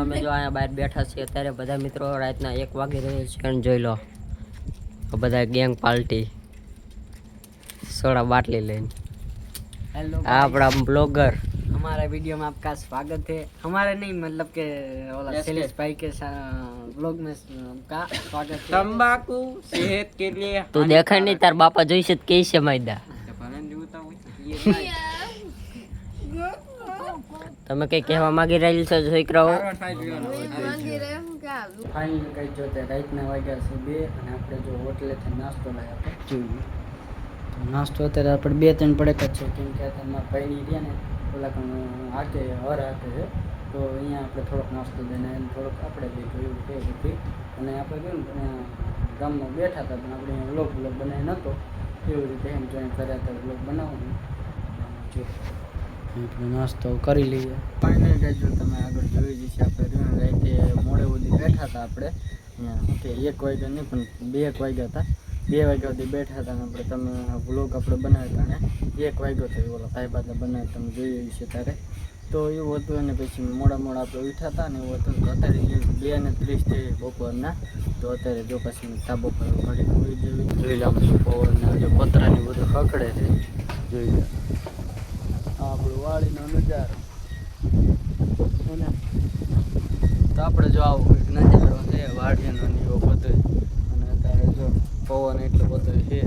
અમે જો અહીંયા બહાર બેઠા છીએ અત્યારે બધા મિત્રો રાતના 1 વાગી રહ્યો છે અને જોઈ લો બધા ગેંગ પાર્ટી सोडा बाटली लेने। हेलो आपड़ा ब्लॉगर हमारे वीडियो में आपका स्वागत है। हमारे नहीं मतलब के सेलिस भाई के ब्लॉग में आपका स्वागत है। तंबाकू सेहत के लिए तू देखा नहीं तार बापा जोई से कैसे मैदा તમે કઈ કહેવા માંગી રહેલ છો છોકરાઓ? ફાઇનલ કઈ જોતે રાતના વાગ્યા છે 2 અને આપણે જો હોટલેથી નાસ્તો લાવ્યા હતા જોઈએ તો નાસ્તો અત્યારે આપણે 2-3 પડેક જ છે કેમ કે તમારા ભાઈની રહ્યા ને ઓલા હાથે હર હાથે છે તો અહીંયા આપણે થોડોક નાસ્તો દઈને થોડોક આપણે બી જોયું કે બધી અને આપણે કેવું ગામમાં બેઠા હતા પણ આપણે વ્લોગ બનાવી નહોતો એવી રીતે એમ જોઈને કર્યા હતા વ્લોગ બનાવવાનું જો આપણે નાસ્તો કરી લઈએ ફાઇનલ જો તમે આગળ જોઈ જશે આપણે રાતે મોડે સુધી બેઠા હતા આપણે અહીંયા 1 વાગ્યા નહીં પણ 2 વાગ્યા હતા 2 વાગ્યા સુધી બેઠા હતા અને આપણે તમે વ્લોગ આપણે બનાવ્યા હતા ને 1 વાગ્યો થયો ઓલા ભાઈ બાદ બનાવ્યા તમે જોઈ છે ત્યારે તો એવું હતું અને પછી મોડા આપણે ઉઠ્યા હતા ને એવું હતું તો અત્યારે 2:30 થઈ બપોરના તો અત્યારે જો પછી ધાબો પર ઘડી હોઈ જેવી જોઈ લે આમ પવનના જો પતરાની બધું ખખડે છે જોઈ લે આપણું વાડીનો નજારો તો આપણે જો આવું કંઈક નજારો છે વાડીનો એવો બધો અને અત્યારે જો પવન એટલો બધો છે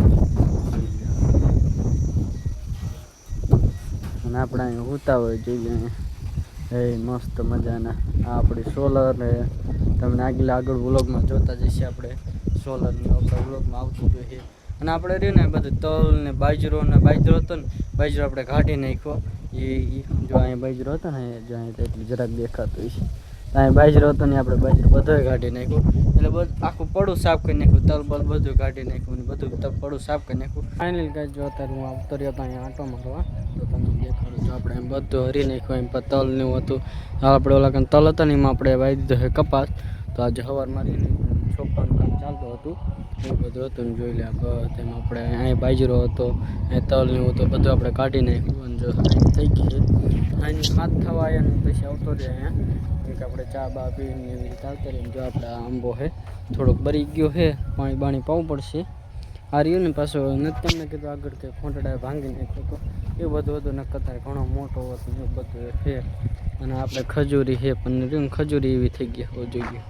અને આપણે અહીં હોતા હોય જોઈએ એ મસ્ત મજાના આ આપણી સોલર ને તમને આગળ વ્લોગમાં જોતા જઈશે આપણે સોલરની આપણા વ્લોગમાં આવતું જોઈએ અને આપણે રહ્યું ને બધું તલ ને બાજરો હતો ને બાજરો આપણે કાઢી નાખ્યો એ જો અહીંયા બાજરો હતો ને જો અહીંયા એટલું જરાક દેખાતું છે અહીંયા બાજરો હતો ને આપણે બાજરો બધોય કાઢી નાખ્યો એટલે બધું આખું પડું સાફ કરી નાખ્યું તલ બલ બધું કાઢી નાખ્યું ને બધું પડું સાફ કરી નાખ્યું ફાઇનલ કાંઈ જો અત્યારે હું આવતો રહ્યો હતો અહીંયા આંટો મારવા તો તમને દેખાડું જો આપણે એમ બધું હરી નાખ્યું એમ પર તલ ને એવું હતું આપણે ઓલા કાંઈ તલ હતા ને એમાં આપણે વાવી દીધો છે કપાસ તો આજે સવારમાં રહીને છોકરાનું કામ ચાલતું હતું એવું બધું હતું ને જોઈ લે તેમાં આપણે અહીં બાજરો હતો અહીં તલ ને એવું તો બધું આપણે કાઢી નાખ્યું અને જો થઈ ગઈ છે અહીં હાથ થવા આવ્યા ને પછી આવતો રહે અહીંયા એક આપણે ચા બા પીને એવી રીતે આવતા રહીને જો આપણે આંબો છે થોડોક બરી ગયો છે પાણી બાણી પાવું પડશે આ રહ્યું ને પાછો નથી તમને કીધું આગળ કે ખોંટડા ભાંગી નાખ્યો તો એ બધું હતું ને કતાર ઘણો મોટો હતો એ બધું છે અને આપણે ખજૂરી છે પણ રહ્યું ખજૂરી એવી થઈ ગઈ હોવું જોઈએ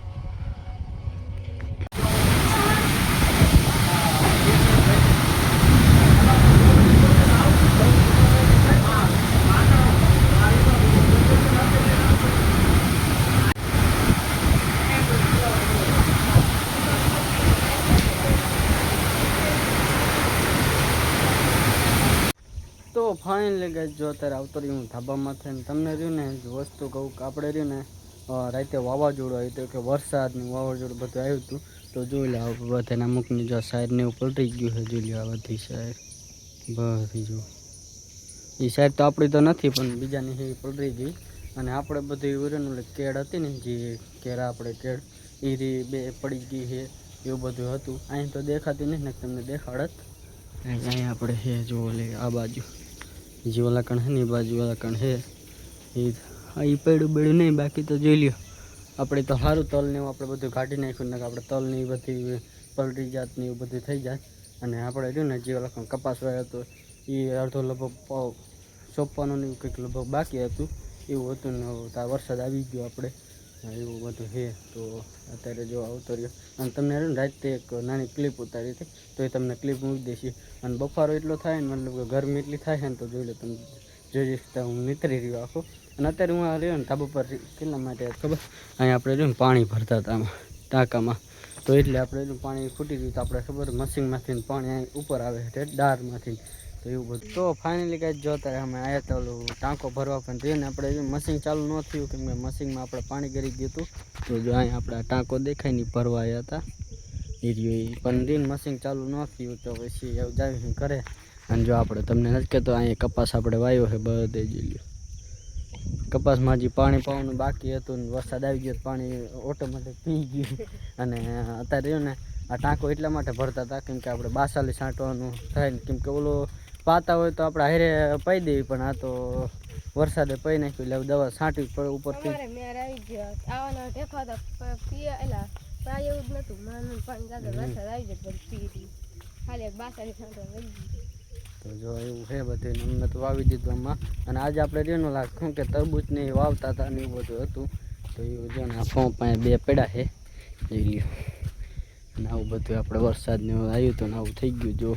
તો ફાઇનલી ગાઈસ જો અત્યારે આવતો રહ્યું હું ધાબામાં થઈને તમને રહ્યું ને વસ્તુ કહું કે આપણે રહ્યું ને રાતે વાવાઝોડું આવ્યું હતું કે વરસાદનું વાવાઝોડું બધું આવ્યું હતું તો જોઈ લે બધાને અમુકની જો સાઈડને એવું પલટી ગયું છે જોઈ લે આ બધી સાઈડ બધી જો એ સાઈડ તો આપણી તો નથી પણ બીજાની એ પલટી ગઈ અને આપણે બધી ઉરેનું કેળ હતી ને જે કેળા આપણે કેળ એ બે પડી ગઈ છે એવું બધું હતું અહીં તો દેખાતી નહીં ને તમને દેખાડત અહીં આપણે છે જો લે આ બાજુ જે ઓલા કણ છે ને એ બાજુ ઓલા કણ છે એ પડ્યું બેડ્યું નહીં બાકી તો જોઈ લ્યો આપણે તો સારું તલને એવું આપણે બધું કાઢી નાખ્યું ને આપણે તલની બધી પલટી જાતની એવું બધું થઈ જાય અને આપણે રહ્યું ને જે ઓલા કપાસ વાળો હતો એ અડધો લગભગ સોંપવાનું ને કંઈક લગભગ બાકી હતું એવું હતું ને વરસાદ આવી ગયો આપણે એવું બધું છે તો અત્યારે જો આવતો રહ્યો અને તમને રાતે એક નાની ક્લિપ ઉતારી હતી તો એ તમને ક્લિપ મૂકી દઈશી અને બફારો એટલો થાય ને મતલબ કે ગરમી એટલી થાય ને તો જોઈ લો તમે જોઈ જતા હું નીતરી રહ્યો આખો અને અત્યારે હું આ રહ્યો ને ધાબા પર કેટલા માટે ખબર અહીંયા આપણે રહ્યું ને પાણી ભરતા હતા આમાં ટાંકામાં તો એટલે આપણે પાણી ફૂટી ગયું તો આપણે ખબર મશીનમાંથી પાણી અહીં ઉપર આવે છે ડારમાંથી તો એવું બધું તો ફાઇનલી કાંઈ જો અત્યારે અમે આવ્યા હતા ઓલું ટાંકો ભરવા પણ રહ્યું ને આપણે મશીન ચાલુ ન થયું કેમ કે મશીનમાં આપણે પાણી ગરી ગયું હતું તો જો અહીં આપણે ટાંકો દેખાય નહીં ભરવા આવ્યા હતા એ રહ્યું પણ રીન મશીન ચાલુ ન થયું તો પછી એવું જાય કરે અને જો આપણે તમને નથી કહેતો અહીંયા કપાસ આપણે વાવ્યો છે બધે જ લ્યો કપાસમાં હજી પાણી પાવાનું બાકી હતું ને વરસાદ આવી ગયો પાણી ઓટોમેટિક પી ગયું અને અત્યારે રહ્યું ને આ ટાંકો એટલા માટે ભરતા હતા કેમ કે આપણે બાસાલી છાંટવાનું થાય ને કેમ કે ઓલો પાતા હોય તો આપણે હારે પાઈ દેવી પણ આ તો વરસાદે પડી નાખ્યું એટલે દવા છાંટવી પડે ઉપરથી. અમારે મેર આવી ગયો આવવાનો ટેકો હતો પીએ એલા પાય એવું જ નતું માનું પાણી જાતો વરસાદ આવી જાય પણ પી ખાલી એક બાસાની છાંટો લઈ ગઈ. તો જો એવું છે બધું ને અમને તો વાવી દીધું આમાં. અને આજે આપણે રેનું લાગ શું કે તરબૂચ ને એ વાવતા હતા ને એવું બધું હતું. તો એવું જો ને આ ફોર્મ પાસે 2 પડ્યા છે જોઈ લ્યો. અને આવું બધું આપણે વરસાદ ને આવ્યું હતું ને આવું થઈ ગયું જો.